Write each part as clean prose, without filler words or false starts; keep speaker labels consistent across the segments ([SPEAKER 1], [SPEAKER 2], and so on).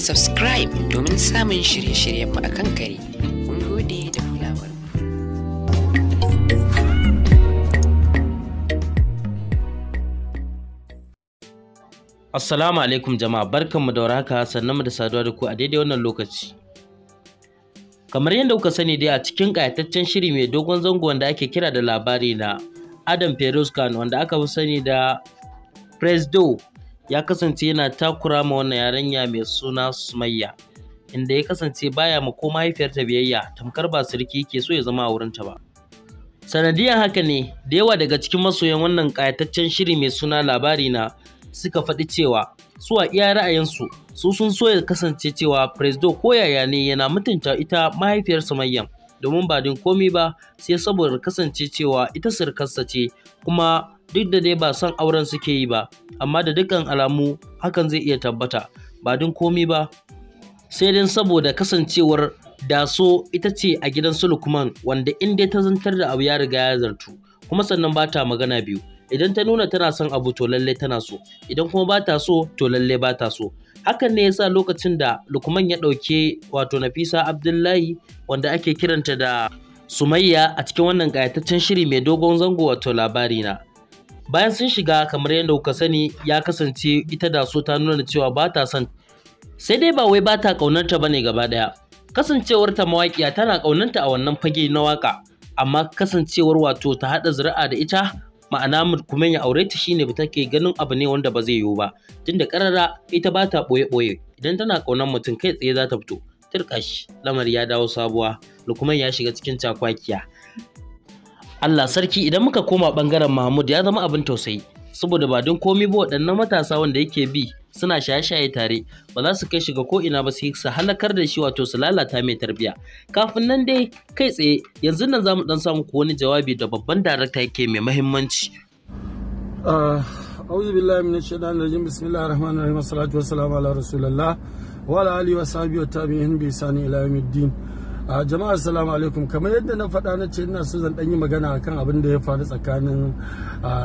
[SPEAKER 1] subscribe domin samun shirye-shiryenmu a kan kare. Mun gode da kulawar.
[SPEAKER 2] Assalamu alaikum jama'a, barkanmu da warhaka, sannanmu da saduwa da ku a daidai wannan lokaci. Kamar yadda kuka sani dai a cikin ƙayataccen shiri mai dogon zango wanda ake kira da labari na Adam Feroz Khan wanda aka fi sani da Presdo ya kasance yana takura ma wannan yarinya mai suna Sumayya, inda ya kasance baya ma ko mahaifiyarta biyayya, tamkar ba sirki ke so ya zama a wurinta ba. Sanadiyan haka ne da yawa daga cikin masoyan wannan ƙayataccen shiri mai suna labari na suka faɗi cewa su a iya ra'ayinsu su sun so ya kasance cewa Presdo ko yaya ne yana mutunta ita mahaifiyar Sumayya, domin ba din komi ba sai saboda kasance cewa ita sirkarsa ce, kuma duk da dai ba son auren suke yi ba, amma da dukkan alamu hakan zai iya tabbata ba din komi ba sai dai saboda kasancewar Daso ita ce a gidan su Lukman, wanda in dai ta zantar da abu ya riga ya zartu, kuma sannan ba ta magana biyu. Idan ta nuna tana son abu to lalle tana so, idan kuma ba ta so to lalle ba ta so. Hakan ne yasa lokacin da Lukman ya ɗauke wato Nafisa Abdullahi wanda ake kiranta da Sumayya a cikin wannan ƙayataccen shiri mai dogon zango wato labari na. Bayan sun shiga kamar yadda kuka sani ya kasance ita Daso ta nuna cewa ba ta son, sai dai ba wai ba ta ƙaunarta ba ne gaba ɗaya. Kasancewar ta mawaƙiya tana ƙaunarta a wannan fage na waƙa, amma kasancewar wato ta haɗa zuri'a da ita, ma'ana kuma ya aure ta shine ba take ganin abu ne wanda ba zai yiwu ba, tunda karara ita ba ta ɓoye-ɓoye, idan tana ƙaunar mutum kai tsaye za ta fito. Tirƙash, lamari ya dawo sabuwa, Lukman ya shiga cikin cakwakiya. Allah sarki, idan muka koma ɓangaren Mahmud ya zama abin tausayi, saboda ba don komi ba waɗannan matasa wanda yake bi suna shaye-shaye tare ba za su kai shiga ko ina ba sai su halakar da shi, wato su lalata mai tarbiya. Kafin nan dai kai tsaye yanzu nan za mu dan samu ku wani jawabi da babban darakta yake mai muhimmanci.
[SPEAKER 3] A'udhu billahi minash shaitanir rajim, bismillahir rahmanir rahim, wassalatu wassalamu ala rasulillah wa ala alihi wa sahbihi wa tabi'in bi ihsani ila yawmiddin. Jama'a assalamu alaikum. Kamar yadda na faɗa na ce ina so zan ɗan yi magana akan abin da ya faru tsakanin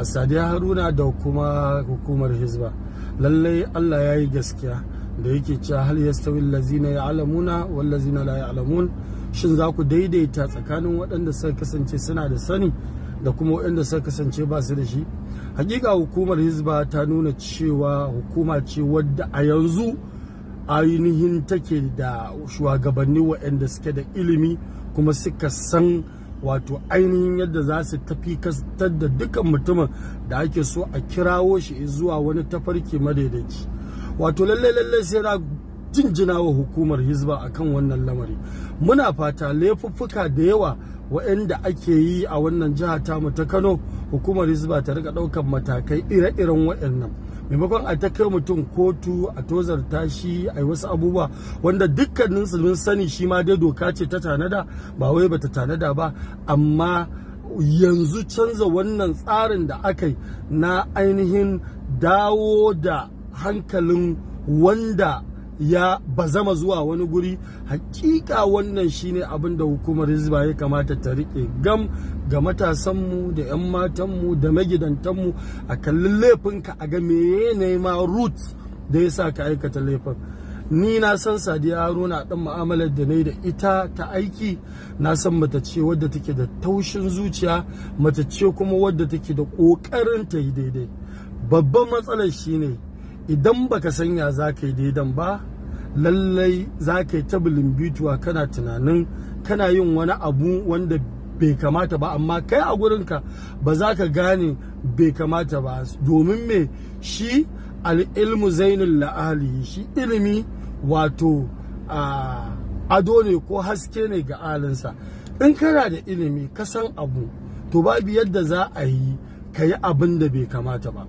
[SPEAKER 3] Sadiya Haruna da kuma hukumar Hizba. Lallai Allah ya yi gaskiya da yake cewa hal yastawi allazina ya'lamuna wal ladzina la ya'lamun, shin za ku daidaita tsakanin waɗanda suka kasance suna da sani da kuma waɗanda suka kasance ba su da shi? Hakika hukumar Hizba ta nuna cewa hukuma ce wadda a yanzu ainihin take da shugabanni waɗanda suke da ilimi kuma suka san wato ainihin yadda za su tafi kastar da dukkan mutumin da ake so a kirawo shi zuwa wani tafarki madaidaici. Wato lallai sai na jinjina wa hukumar Hizba akan wannan lamari. Muna fata laifuffuka da yawa waɗanda ake yi a wannan jiha tamu ta Kano, hukumar Hizba ta rika ɗaukar matakai ire-iren waɗannan, maimakon a ta kai mutum kotu a tozarta shi a yi wasu abubuwa wanda dukkanin mun sani shi ma dai doka ce ta tanada, ba wai bata tanada ba, amma yanzu canza wannan tsarin da aka yi na ainihin dawo da hankalin wanda ya bazama zuwa wani guri, hakika wannan shine abin da hukumar Hizba ya kamata ta rike gam ga matasanmu da 'yan matanmu da magidantanmu, a kallon laifinka a ga meye ma root da ya sa ka aikata laifin. Ni na san Sadiya Haruna dan mu'amalar da nayi da ita ta aiki, na san mata ce wadda take da taushin zuciya, mata ce kuma wadda take da kokarin ta yi daidai. Babban matsalar shine idan baka sanya za ka yi daidan ba, lallai za ka yi ta bituwa kana tunanin kana yin wani abu wanda bai kamata ba, amma kai a gurinka ba za ka gane bai kamata ba, domin me shi al'ilmu zainul la'ali, shi ilimi wato ado ne ko haske ne ga alinsa. In kana da ilimi ka san abu to babu yadda za a yi ka yi abin da bai kamata ba.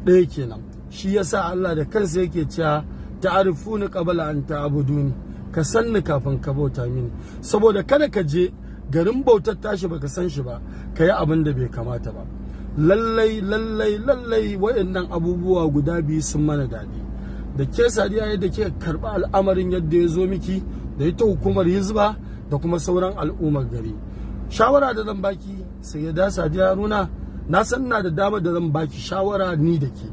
[SPEAKER 3] Ɗaya kenan. Shi yasa Allah da kansa yake cewa ta'rifuni qabla an ta'buduni, ka sanni kafin ka bauta mini, saboda kada ka je garin bautar tashi baka san shi ba ka yi abin da bai kamata ba. Lallai waɗannan abubuwa guda biyu sun mana daɗi. Da ke Sadiya yadda ke karɓi al'amarin yadda ya zo miki, da ita hukumar Hizba da kuma sauran al'ummar gari. Shawara da zan baki sai ya da Sadiya Haruna, na san ina da damar da zan baki shawara ni da ke,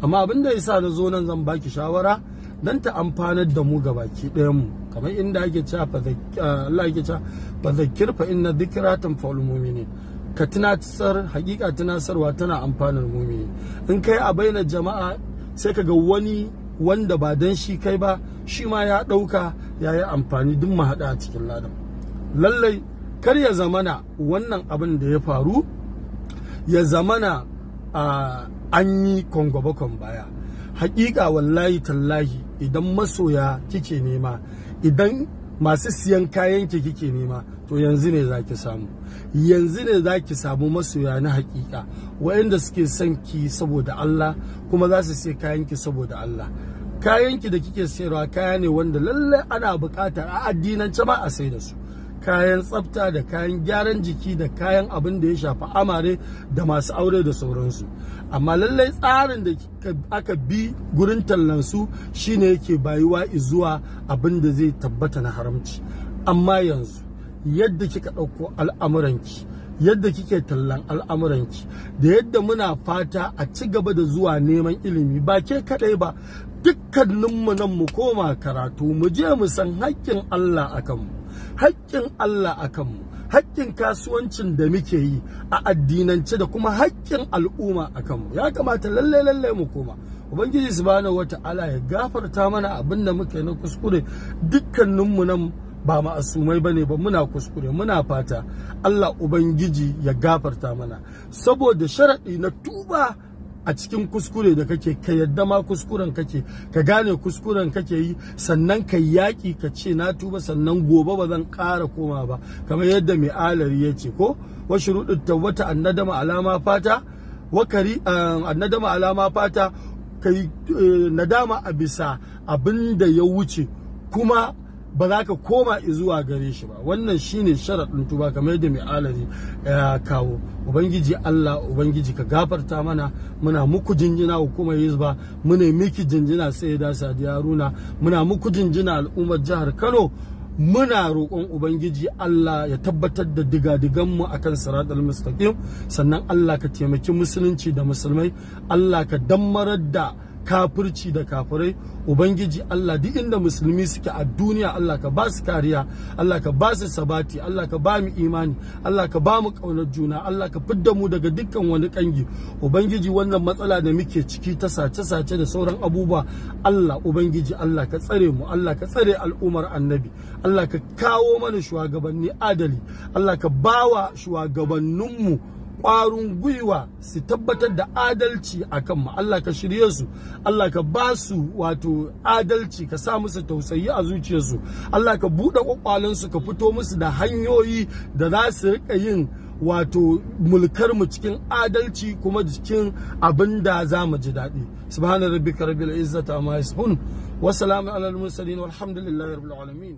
[SPEAKER 3] amma abin da yasa na zo nan zan baki shawara dan ta amfanar da mu gabaki ɗayan mu, kamar inda ake cewa Allah yake cewa fa zakkir fa inna dhikra tanfa'ul mu'minin. Ka tunatar, hakika tunasarwa tana amfanar mu'mini. In kai a bainar jama'a sai kaga wani wanda ba dan shi kai ba shi ma ya ɗauka ya yi amfani, duk mu haɗa a cikin ladan. Lallai kar ya zamana wannan abin da ya faru ya zamana an yi kwangwabakon baya. Hakika wallahi tallahi idan masoya kike nema, idan masu siyan kayanki kike nema, to yanzu ne zaki samu, yanzu ne zaki samu masoya na hakika waɗanda suke son ki saboda Allah kuma za su sai kayanki saboda Allah. Kayanki da kike sayarwa kaya ne wanda lallai ana buƙatar a addinance ma a sai da su, kayan tsafta da kayan gyaran jiki da kayan abin da ya shafi amare da masu aure da sauransu. Amma lallai tsarin da aka bi gurin tallansu shine yake bayuwa zuwa abin da zai tabbata na haramci. Amma yanzu yadda kika ɗauko al'amuranki, yadda kike tallan al'amuranki, da yadda muna fata a ci gaba da zuwa neman ilimi, ba ke kaɗai ba, dukkaninmu nan mu koma karatu, mu je mu san haƙƙin Allah a kanmu, haƙƙin Allah a kanmu, haƙƙin kasuwancin da muke yi a addinance da kuma haƙƙin al'umma a kanmu. Ya kamata lalle mu koma. Ubangiji subhanahu wata'ala ya gafarta mana abin da muke na kuskure. Dukkaninmu nan ba ma'asumai bane ba, muna kuskure, muna fata Allah Ubangiji ya gafarta mana, saboda sharaɗi na tuba a cikin kuskure da kake, ka yadda ma kuskuren kake, ka gane kuskuren kake yi, sannan ka yaƙi ka ce na tuba, sannan gobe ba zan ƙara koma ba, kamar yadda mai alari ya ce ko wa shuruɗin tawbata annadama alama fata annadama alama fata, kai nadama a bisa abin da ya wuce kuma ba za ka koma zuwa gare shi ba. Wannan shine sharaɗin tuba kamar yadda mai alari ya kawo. Ubangiji Allah, Ubangiji ka gafarta mana, muna muku jinjina hukumar Hizba, muna miki jinjina Sayyida Sadiya Haruna, muna muku jinjina al'ummar jihar Kano. Muna roƙon Ubangiji Allah ya tabbatar da digadiganmu akan siratal mustaqim, sannan Allah ka taimaki musulunci da musulmai, Allah ka dammarar da kafirci da kafirai. Ubangiji Allah duk inda musulmi suke a duniya, Allah ka ba su kariya, Allah ka ba su sabati, Allah ka ba mu imani, Allah ka ba mu ƙaunar juna, Allah ka fidda mu daga dukkan wani kangi. Ubangiji wannan matsala da muke ciki ta sace-sace da sauran abubuwa, Allah Ubangiji Allah ka tsare mu, Allah ka tsare al'ummar annabi, Allah ka kawo mana shugabanni adali, Allah ka bawa shugabanninmu ƙwarin gwiwa su tabbatar da adalci a kanmu. Allah ka shirye su, Allah ka ba su wato adalci, ka sa musu tausayi a zuciyarsu, Allah ka buɗe ƙwaƙwalansu, ka fito musu da hanyoyi da za su riƙa yin wato mulkar mu cikin adalci kuma cikin abin da za mu ji daɗi. Subhana rabbika rabbil izzati amma yasifun wa salamun alal mursalin walhamdulillahi rabbil alamin.